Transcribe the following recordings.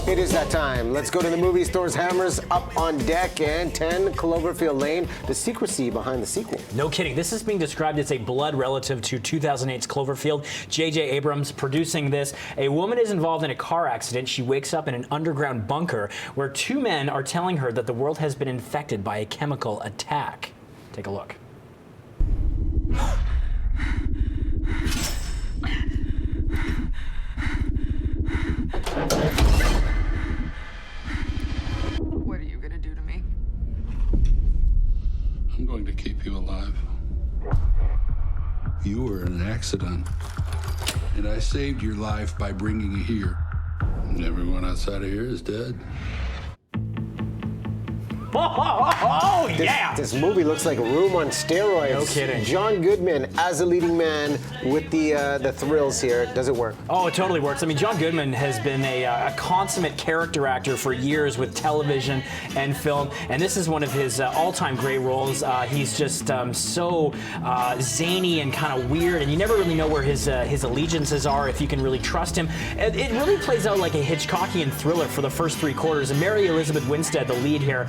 It is that time. Let's go to the movies. Thor's Hammers up on deck, and 10 Cloverfield Lane, the secrecy behind the sequel. No kidding. This is being described as a blood relative to 2008's Cloverfield. J.J. Abrams producing this. A woman is involved in a car accident. She wakes up in an underground bunker where two men are telling her that the world has been infected by a chemical attack. Take a look. What are you gonna do to me? I'm going to keep you alive. You were in an accident, and I saved your life by bringing you here. And everyone outside of here is dead. Oh, yeah! This movie looks like a room on steroids. No kidding. John Goodman as a leading man with the thrills here. Does it work? Oh, it totally works. I mean, John Goodman has been a consummate character actor for years with television and film, and this is one of his all-time great roles. He's just so zany and kind of weird, and you never really know where his allegiances are, if you can really trust him. It really plays out like a Hitchcockian thriller for the first three quarters, and Mary Elizabeth Winstead, the lead here,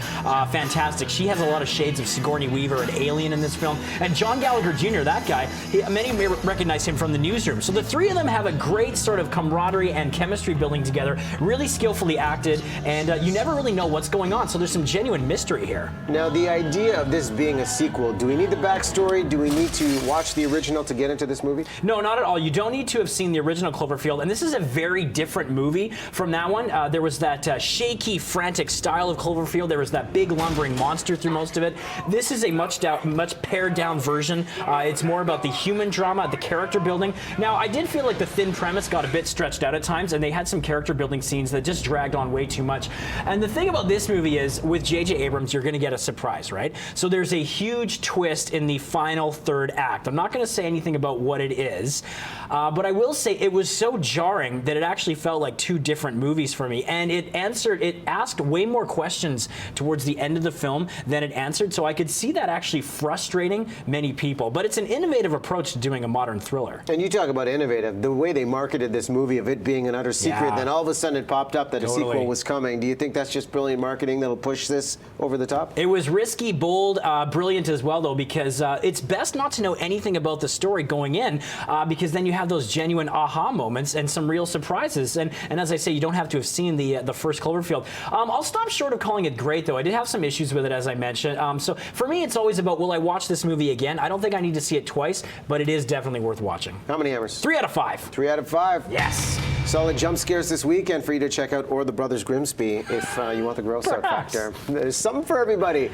fantastic. She has a lot of shades of Sigourney Weaver and Alien in this film. And John Gallagher Jr., that guy, many may recognize him from The Newsroom. So the three of them have a great sort of camaraderie and chemistry building together, really skillfully acted, and you never really know what's going on. So there's some genuine mystery here. Now, the idea of this being a sequel, do we need the backstory? Do we need to watch the original to get into this movie? No, not at all. You don't need to have seen the original Cloverfield, and this is a very different movie from that one. There was that shaky, frantic style of Cloverfield. There was that big lumbering monster through most of it. This is a much pared down version. It's more about the human drama, the character building. Now, I did feel like the thin premise got a bit stretched out at times, and they had some character building scenes that just dragged on way too much. And the thing about this movie is, with J.J. Abrams, you're going to get a surprise, right? So there's a huge twist in the final third act. I'm not going to say anything about what it is, but I will say it was so jarring that it actually felt like two different movies for me. And it asked way more questions towards the end of the film than it answered, so I could see that actually frustrating many people. But it's an innovative approach to doing a modern thriller. And you talk about innovative. The way they marketed this movie of it being an utter secret, then all of a sudden it popped up that a sequel was coming. Do you think that's just brilliant marketing that'll push this over the top? It was risky, bold, brilliant as well, though, because it's best not to know anything about the story going in, because then you have those genuine aha moments and some real surprises. And as I say, you don't have to have seen the first Cloverfield. I'll stop short of calling it great, though. I did have some issues with it, as I mentioned. So for me, it's always about, will I watch this movie again? I don't think I need to see it twice, but it is definitely worth watching. How many hammers? 3 out of 5. 3 out of 5. Yes. Solid jump scares this weekend for you to check out, or The Brothers Grimsby if you want the gross out factor. There's something for everybody.